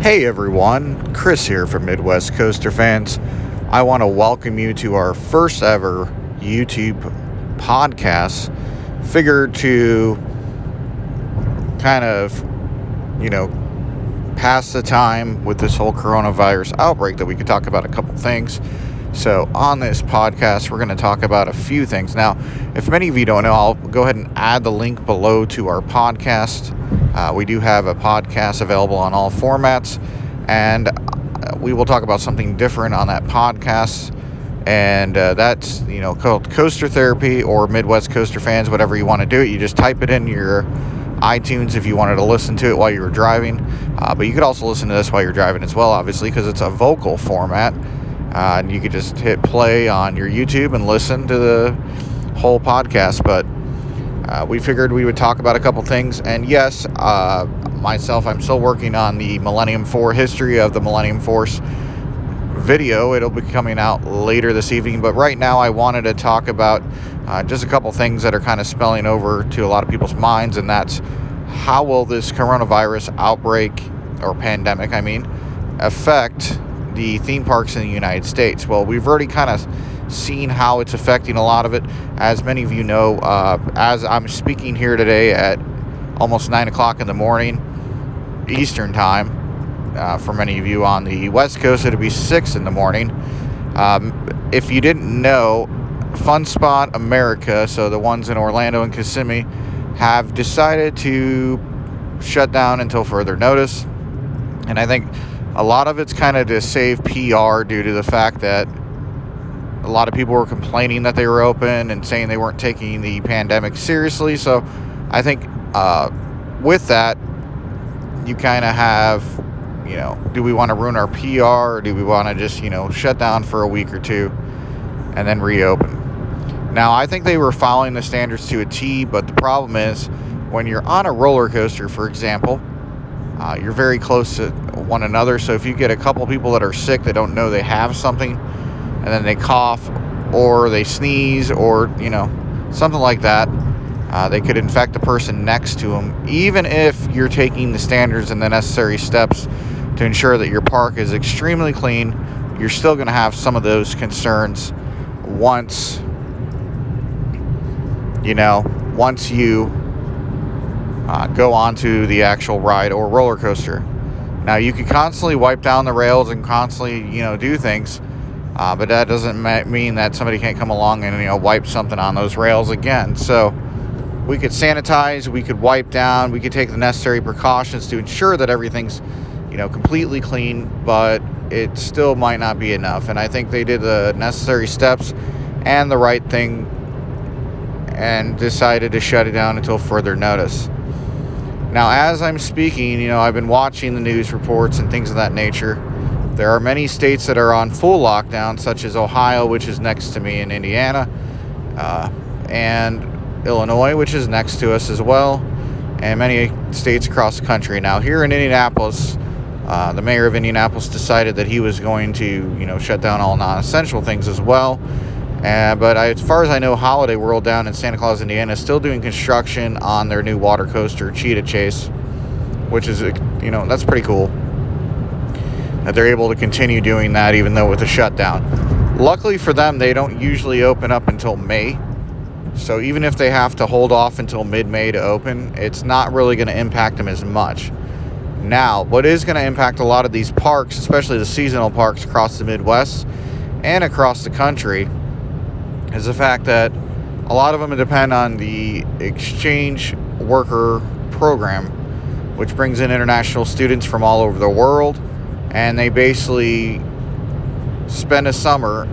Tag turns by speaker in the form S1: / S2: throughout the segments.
S1: Hey everyone, Chris here from Midwest Coaster Fans. I want to welcome you to our first ever YouTube podcast. Figured to kind of, pass the time with this whole coronavirus outbreak that we could talk about a couple things. So on this podcast, we're going to talk about a few things. Now, if many of you don't know, I'll go ahead and add the link below to our podcast. We do have a podcast available on all formats, and we will talk about something different on that podcast. And that's, called Coaster Therapy or Midwest Coaster Fans, whatever you want to do it. You just type it in your iTunes if you wanted to listen to it while you were driving. But you could also listen to this while you're driving as well, obviously, because it's a vocal format. And you could just hit play on your YouTube and listen to the whole podcast. But we figured we would talk about a couple things. And yes, myself, I'm still working on the Millennium Force history of the Millennium Force video. It'll be coming out later this evening. But right now, I wanted to talk about just a couple things that are kind of spilling over to a lot of people's minds. And that's, how will this coronavirus outbreak, or pandemic, affect the theme parks in the United States? Well, we've already kind of seen how it's affecting a lot of it. As many of you know, as I'm speaking here today at almost 9 o'clock in the morning Eastern time, for many of you on the West Coast, it'll be 6 in the morning. If you didn't know, Fun Spot America, so the ones in Orlando and Kissimmee, have decided to shut down until further notice. And I think a lot of it's kind of to save PR due to the fact that a lot of people were complaining that they were open and saying they weren't taking the pandemic seriously. So I think with that, you kind of have, do we want to ruin our PR, or do we want to just, shut down for a week or two and then reopen? Now, I think they were following the standards to a T, but the problem is when you're on a roller coaster, for example, you're very close to one another. So if you get a couple people that are sick, they don't know they have something, and then they cough or they sneeze or, something like that, they could infect the person next to them. Even if you're taking the standards and the necessary steps to ensure that your park is extremely clean, you're still going to have some of those concerns once you go onto the actual ride or roller coaster. Now, you can constantly wipe down the rails and constantly, do things, but that doesn't mean that somebody can't come along and, wipe something on those rails again. So we could sanitize, we could wipe down, we could take the necessary precautions to ensure that everything's, completely clean, but it still might not be enough. And I think they did the necessary steps and the right thing and decided to shut it down until further notice. Now, as I'm speaking, I've been watching the news reports and things of that nature. There are many states that are on full lockdown, such as Ohio, which is next to me, in Indiana, and Illinois, which is next to us as well, and many states across the country. Now, here in Indianapolis, the mayor of Indianapolis decided that he was going to, shut down all non-essential things as well. But as far as I know, Holiday World down in Santa Claus, Indiana, is still doing construction on their new water coaster, Cheetah Chase, which is, that's pretty cool that they're able to continue doing that even though with a shutdown. Luckily for them, they don't usually open up until May. So even if they have to hold off until mid-May to open, it's not really going to impact them as much. Now, what is going to impact a lot of these parks, especially the seasonal parks across the Midwest and across the country, is the fact that a lot of them depend on the exchange worker program, which brings in international students from all over the world, and they basically spend a summer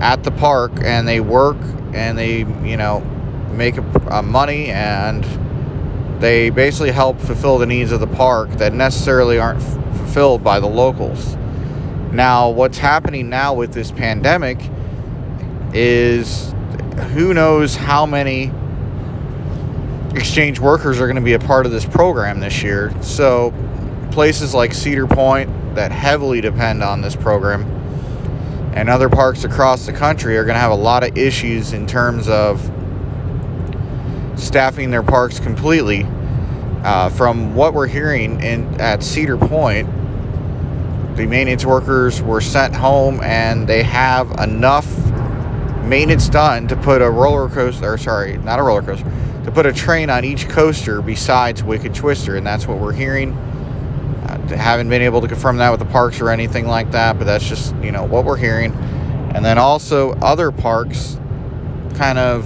S1: at the park, and they work, and they, make money, and they basically help fulfill the needs of the park that necessarily aren't fulfilled by the locals. Now, what's happening now with this pandemic is who knows how many exchange workers are going to be a part of this program this year. So places like Cedar Point that heavily depend on this program and other parks across the country are going to have a lot of issues in terms of staffing their parks completely From what we're hearing at Cedar Point, the maintenance workers were sent home and they have enough maintenance done to put a roller coaster, or sorry, not a roller coaster, to put a train on each coaster besides Wicked Twister, and that's what we're hearing. Haven't been able to confirm that with the parks or anything like that, but that's just, what we're hearing. And then also other parks kind of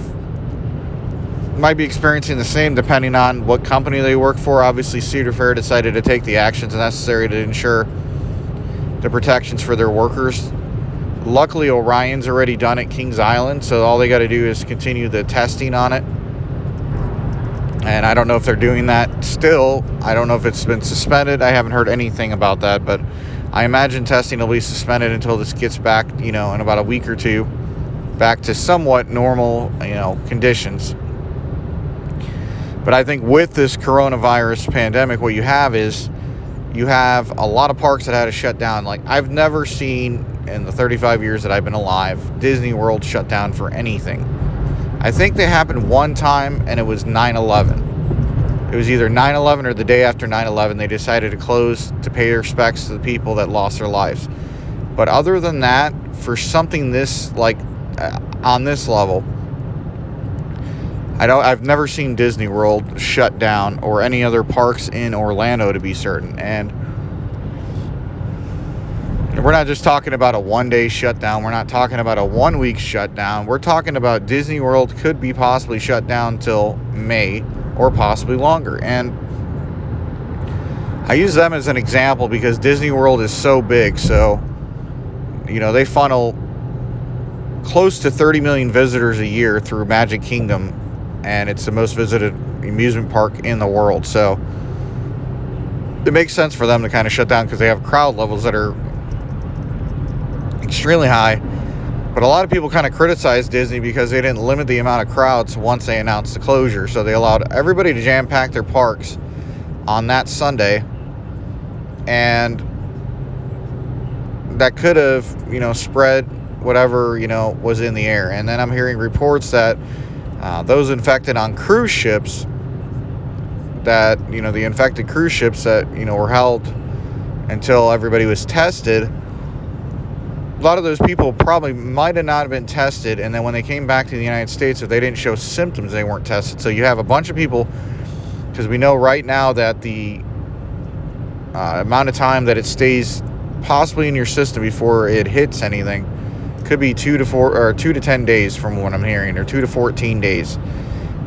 S1: might be experiencing the same depending on what company they work for. Obviously, Cedar Fair decided to take the actions necessary to ensure the protections for their workers. Luckily, Orion's already done at Kings Island, so all they got to do is continue the testing on it. And I don't know if they're doing that still. I don't know if it's been suspended. I haven't heard anything about that, but I imagine testing will be suspended until this gets back, in about a week or two, back to somewhat normal, conditions. But I think with this coronavirus pandemic, what you have is you have a lot of parks that had to shut down. Like, I've never seen in the 35 years that I've been alive, Disney World shut down for anything. I think they happened one time, and it was 9/11. It was either 9/11 or the day after 9/11. They decided to close to pay respects to the people that lost their lives. But other than that, for something this, on this level, I've never seen Disney World shut down, or any other parks in Orlando, to be certain. And we're not just talking about a one-day shutdown. We're not talking about a one-week shutdown. We're talking about Disney World could be possibly shut down till May, or possibly longer. And I use them as an example because Disney World is so big. So, they funnel close to 30 million visitors a year through Magic Kingdom, and it's the most visited amusement park in the world. So it makes sense for them to kind of shut down because they have crowd levels that are extremely high. But a lot of people kind of criticize Disney because they didn't limit the amount of crowds once they announced the closure. So they allowed everybody to jam pack their parks on that Sunday, and that could have, spread whatever, was in the air. And then I'm hearing reports that those infected on cruise ships, that, the infected cruise ships that, were held until everybody was tested, a lot of those people probably might have not been tested, and then when they came back to the United States, if they didn't show symptoms, they weren't tested. So you have a bunch of people, because we know right now that the amount of time that it stays possibly in your system before it hits anything could be 2 to 10 days from what I'm hearing, or 2 to 14 days.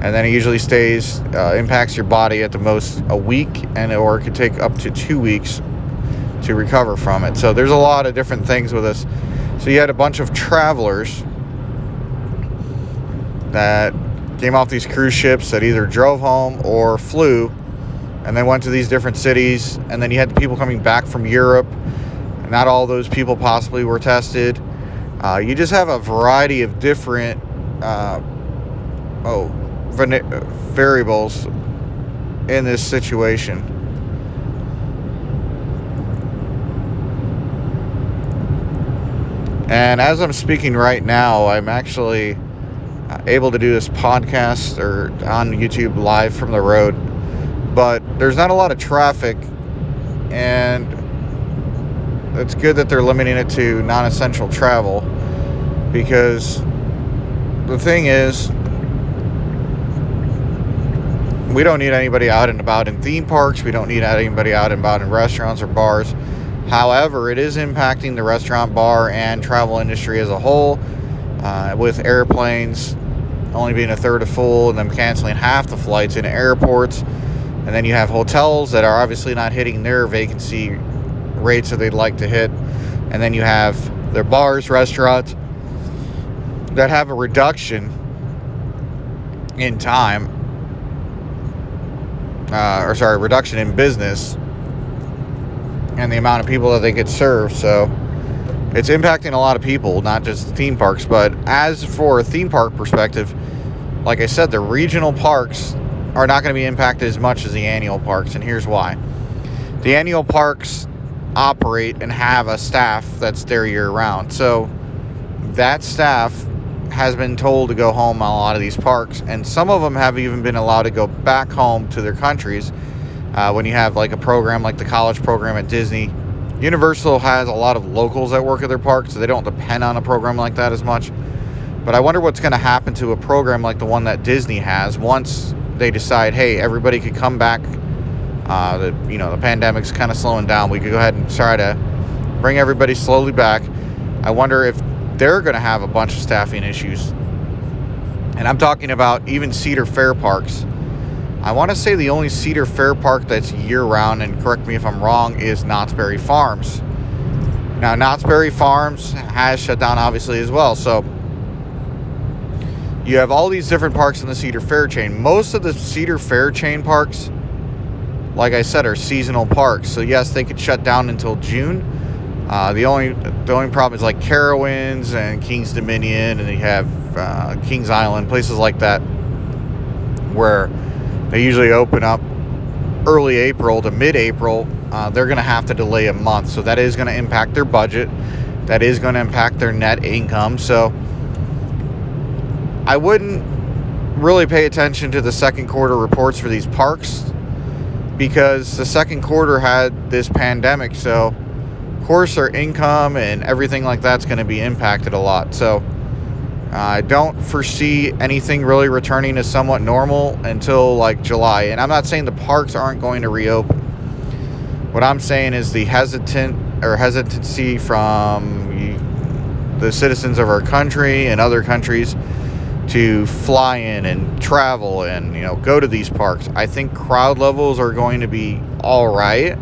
S1: And then it usually stays, impacts your body at the most a week, or it could take up to 2 weeks to recover from it. So there's a lot of different things with this. So you had a bunch of travelers that came off these cruise ships that either drove home or flew, and then went to these different cities. And then you had the people coming back from Europe. Not all those people possibly were tested. You just have a variety of different variables in this situation. And as I'm speaking right now, I'm actually able to do this podcast or on YouTube live from the road, but there's not a lot of traffic, and it's good that they're limiting it to non-essential travel, because the thing is, we don't need anybody out and about in theme parks. We don't need anybody out and about in restaurants or bars. However, it is impacting the restaurant, bar, and travel industry as a whole, with airplanes only being a third of full and them canceling half the flights in airports. And then you have hotels that are obviously not hitting their vacancy rates that they'd like to hit. And then you have their bars, restaurants that have a reduction in time, reduction in business and the amount of people that they could serve. So it's impacting a lot of people, not just the theme parks. But as for a theme park perspective, like I said, the regional parks are not going to be impacted as much as the annual parks, and here's why. The annual parks operate and have a staff that's there year-round. So that staff has been told to go home on a lot of these parks, and some of them have even been allowed to go back home to their countries When you have like a program like the college program at Disney, Universal has a lot of locals that work at their parks, so they don't depend on a program like that as much. But I wonder what's going to happen to a program like the one that Disney has once they decide, hey, everybody could come back. The pandemic's kind of slowing down. We could go ahead and try to bring everybody slowly back. I wonder if they're going to have a bunch of staffing issues. And I'm talking about even Cedar Fair parks. I want to say the only Cedar Fair park that's year-round, and correct me if I'm wrong, is Knott's Berry Farms. Now, Knott's Berry Farms has shut down, obviously, as well. So, you have all these different parks in the Cedar Fair chain. Most of the Cedar Fair chain parks, like I said, are seasonal parks. So, yes, they could shut down until June. The only problem is like Carowinds and King's Dominion, and you have Kings Island, places like that, where they usually open up early April to mid-April. They're going to have to delay a month. So that is going to impact their budget. That is going to impact their net income. So I wouldn't really pay attention to the second quarter reports for these parks, because the second quarter had this pandemic. So, of course, their income and everything like that's going to be impacted a lot. So I don't foresee anything really returning to somewhat normal until like July. And I'm not saying the parks aren't going to reopen. What I'm saying is the hesitancy from the citizens of our country and other countries to fly in and travel and, go to these parks. I think crowd levels are going to be all right,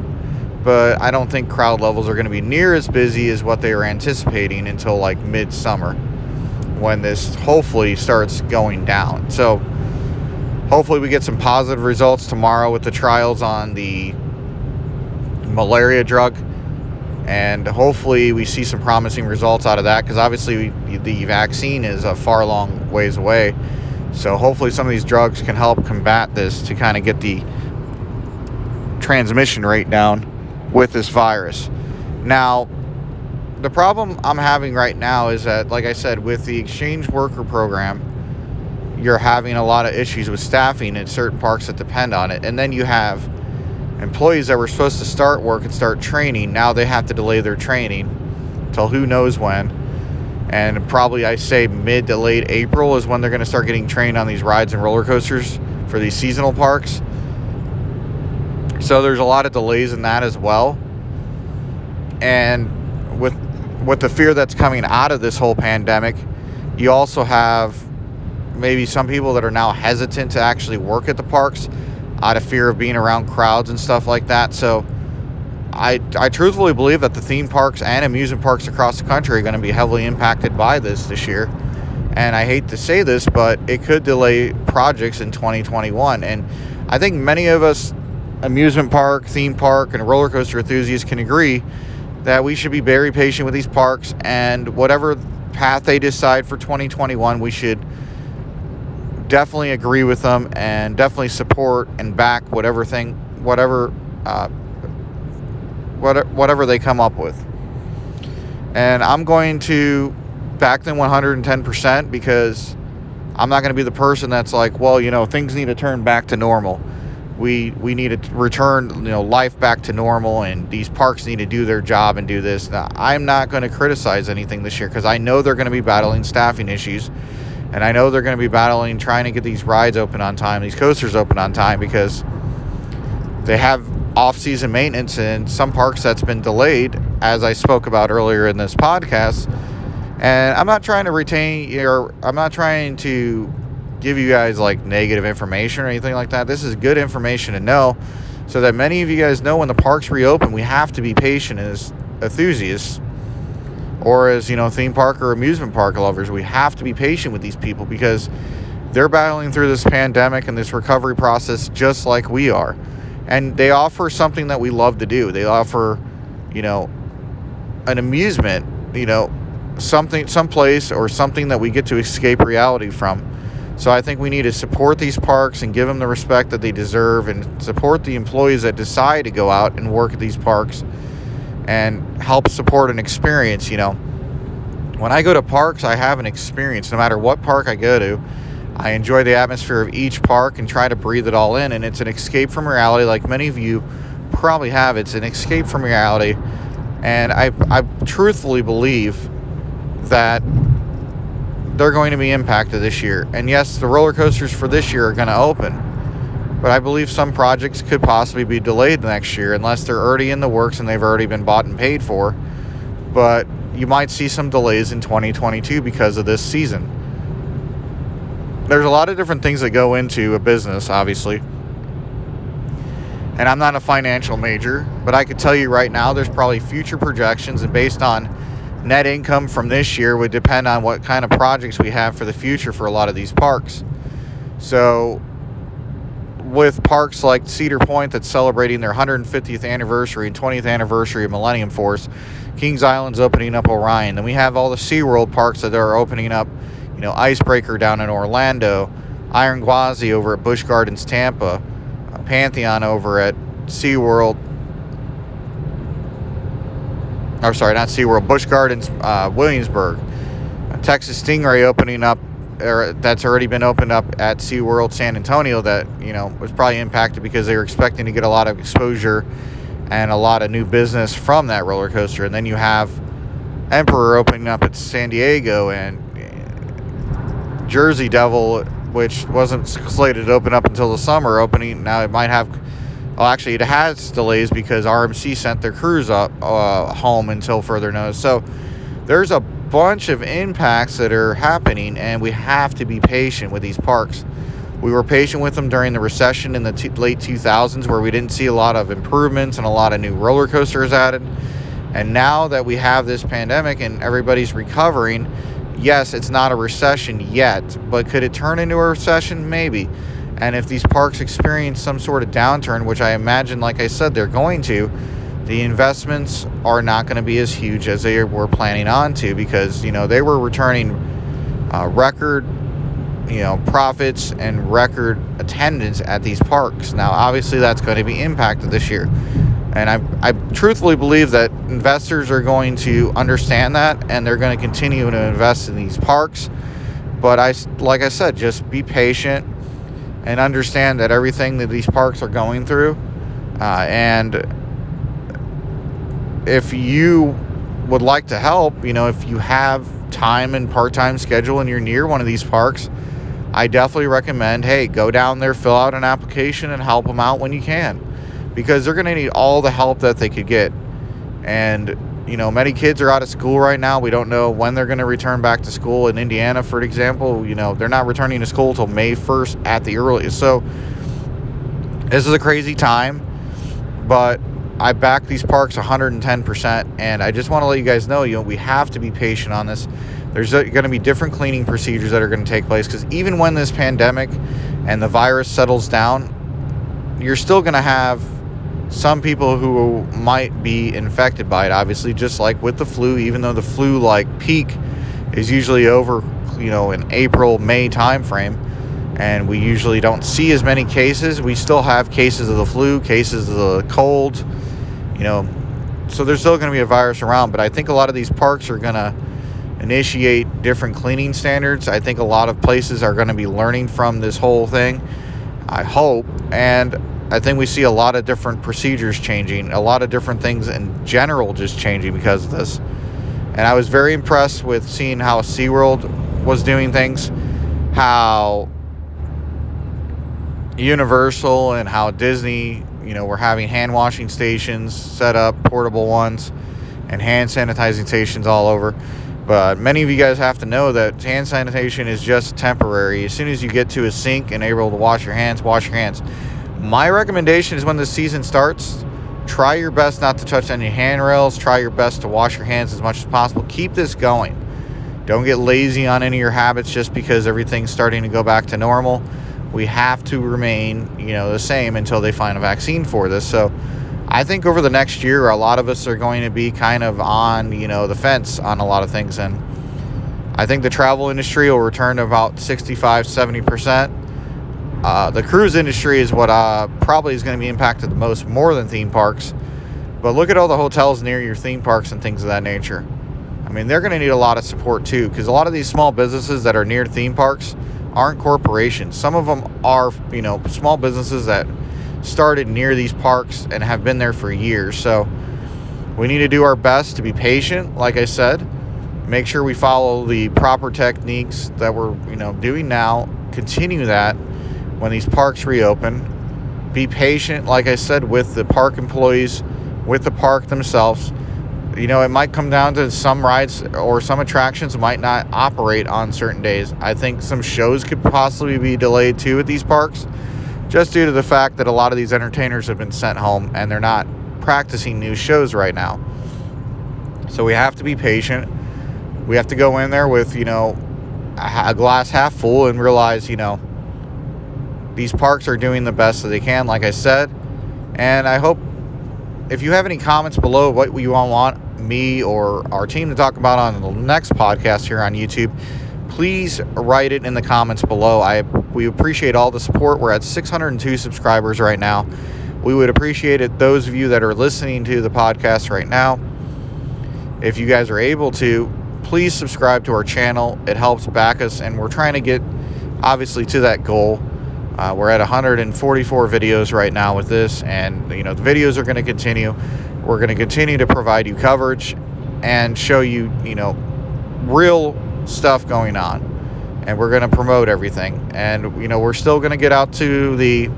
S1: but I don't think crowd levels are going to be near as busy as what they were anticipating until like midsummer, when this hopefully starts going down. So hopefully we get some positive results tomorrow with the trials on the malaria drug, and hopefully we see some promising results out of that, because obviously the vaccine is a far long ways away. So hopefully some of these drugs can help combat this to kind of get the transmission rate down with this virus. Now, the problem I'm having right now is that, like I said, with the exchange worker program, you're having a lot of issues with staffing in certain parks that depend on it. And then you have employees that were supposed to start work and start training. Now they have to delay their training till who knows when. And probably, I say, mid to late April is when they're going to start getting trained on these rides and roller coasters for these seasonal parks. So there's a lot of delays in that as well. And with the fear that's coming out of this whole pandemic, you also have maybe some people that are now hesitant to actually work at the parks out of fear of being around crowds and stuff like that. So I truthfully believe that the theme parks and amusement parks across the country are going to be heavily impacted by this year. And I hate to say this, but it could delay projects in 2021. And I think many of us amusement park, theme park, and roller coaster enthusiasts can agree that we should be very patient with these parks, and whatever path they decide for 2021, we should definitely agree with them and definitely support and back whatever they come up with. And I'm going to back them 110%, because I'm not going to be the person that's like, well, things need to turn back to normal. We need to return, life back to normal, and these parks need to do their job and do this. Now, I'm not going to criticize anything this year, because I know they're going to be battling staffing issues, and I know they're going to be battling trying to get these rides open on time, these coasters open on time, because they have off-season maintenance in some parks that's been delayed, as I spoke about earlier in this podcast. And I'm not trying to give you guys like negative information or anything like that. This is good information to know, so that many of you guys know when the parks reopen, we have to be patient as enthusiasts, or as theme park or amusement park lovers. We have to be patient with these people, because they're battling through this pandemic and this recovery process just like we are. And they offer something that we love to do. They offer an amusement, someplace or something that we get to escape reality from. So I think we need to support these parks and give them the respect that they deserve, and support the employees that decide to go out and work at these parks, and help support an experience. When I go to parks, I have an experience. No matter what park I go to, I enjoy the atmosphere of each park and try to breathe it all in, and it's an escape from reality, like many of you probably have. It's an escape from reality, and I truthfully believe that they're going to be impacted this year. And yes, the roller coasters for this year are going to open, but I believe some projects could possibly be delayed next year unless they're already in the works and they've already been bought and paid for. But you might see some delays in 2022 because of this season. There's a lot of different things that go into a business, obviously. And I'm not a financial major, but I could tell you right now there's probably future projections, and based on net income from this year would depend on what kind of projects we have for the future for a lot of these parks. So with parks like Cedar Point that's celebrating their 150th anniversary and 20th anniversary of Millennium Force, Kings Island's opening up Orion. Then we have all the SeaWorld parks that are opening up, Icebreaker down in Orlando, Iron Gwazi over at Busch Gardens Tampa, Pantheon over at SeaWorld. Or sorry, not SeaWorld, Busch Gardens Williamsburg. Texas Stingray opening up, that's already been opened up at SeaWorld San Antonio, that, was probably impacted because they were expecting to get a lot of exposure and a lot of new business from that roller coaster. And then you have Emperor opening up at San Diego, and Jersey Devil, which wasn't slated to open up until the summer, opening now. It might have, well, actually it has delays because RMC sent their crews up home until further notice. So there's a bunch of impacts that are happening, and we have to be patient with these parks. We were patient with them during the recession in the late 2000s, where we didn't see a lot of improvements and a lot of new roller coasters added. And now that we have this pandemic and everybody's recovering, yes, it's not a recession yet, but could it turn into a recession? Maybe. And if these parks experience some sort of downturn, which I imagine, like I said, they're going to, the investments are not going to be as huge as they were planning on to, because, they were returning record, profits and record attendance at these parks. Now, obviously, that's going to be impacted this year. And I truthfully believe that investors are going to understand that, and they're going to continue to invest in these parks. But like I said, just be patient and understand that everything that these parks are going through. And if you would like to help, if you have time and part-time schedule and you're near one of these parks, I definitely recommend, hey, go down there, fill out an application, and help them out when you can. Because they're going to need all the help that they could get. And, many kids are out of school right now. We don't know when they're going to return back to school. In Indiana, for example, they're not returning to school until May 1st at the earliest. So this is a crazy time, but I back these parks 110%. And I just want to let you guys know, we have to be patient on this. There's going to be different cleaning procedures that are going to take place, because even when this pandemic and the virus settles down, you're still going to have some people who might be infected by it, obviously, just like with the flu. Even though the flu peak is usually over, in April, May time frame, and we usually don't see as many cases, we still have cases of the flu, cases of the cold, so there's still going to be a virus around. But I think a lot of these parks are going to initiate different cleaning standards. I think a lot of places are going to be learning from this whole thing, I hope. And I think we see a lot of different procedures changing, a lot of different things in general just changing because of this. And I was very impressed with seeing how SeaWorld was doing things, how Universal and how Disney, were having hand washing stations set up, portable ones, and hand sanitizing stations all over. But many of you guys have to know that hand sanitation is just temporary. As soon as you get to a sink and able to wash your hands, wash your hands. My recommendation is, when the season starts, try your best not to touch any handrails. Try your best to wash your hands as much as possible. Keep this going. Don't get lazy on any of your habits just because everything's starting to go back to normal. We have to remain, the same until they find a vaccine for this. So I think over the next year, a lot of us are going to be kind of on, the fence on a lot of things. And I think the travel industry will return to about 65, 70%. The cruise industry is what probably is going to be impacted the most, more than theme parks. But look at all the hotels near your theme parks and things of that nature. I mean, they're going to need a lot of support too, because a lot of these small businesses that are near theme parks aren't corporations. Some of them are, small businesses that started near these parks and have been there for years. So we need to do our best to be patient, like I said. Make sure we follow the proper techniques that we're, doing now. Continue that when these parks reopen. Be patient, like I said, with the park employees, with the park themselves. It might come down to some rides or some attractions might not operate on certain days. I think some shows could possibly be delayed too at these parks, just due to the fact that a lot of these entertainers have been sent home and they're not practicing new shows right now. So we have to be patient. We have to go in there with, a glass half full and realize, these parks are doing the best that they can, like I said. And I hope if you have any comments below what you all want me or our team to talk about on the next podcast here on YouTube, please write it in the comments below. We appreciate all the support. We're at 602 subscribers right now. We would appreciate it, those of you that are listening to the podcast right now. If you guys are able to, please subscribe to our channel. It helps back us, and we're trying to get, obviously, to that goal. We're at 144 videos right now with this, and the videos are going to continue. We're going to continue to provide you coverage and show you, real stuff going on, and we're going to promote everything. And we're still going to get out to the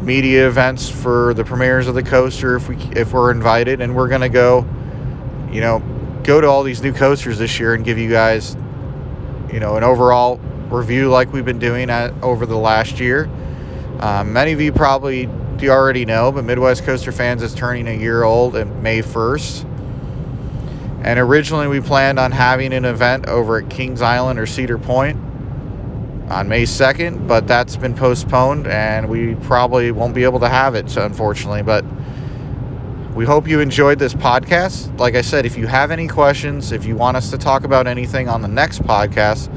S1: media events for the premieres of the coaster if we're invited, and we're going to go to all these new coasters this year and give you guys an overall review like we've been doing over the last year. Many of you probably already know, but Midwest Coaster Fans is turning a year old on May 1st. And originally we planned on having an event over at Kings Island or Cedar Point on May 2nd, but that's been postponed and we probably won't be able to have it, so unfortunately. But we hope you enjoyed this podcast. Like I said, if you have any questions, if you want us to talk about anything on the next podcast,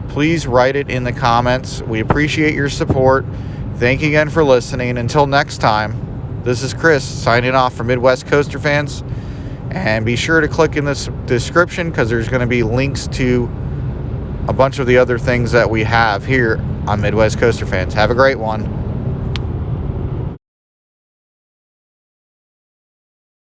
S1: please write it in the comments. We appreciate your support. Thank you again for listening. Until next time, this is Chris signing off for Midwest Coaster Fans. And be sure to click in this description because there's going to be links to a bunch of the other things that we have here on Midwest Coaster Fans. Have a great one.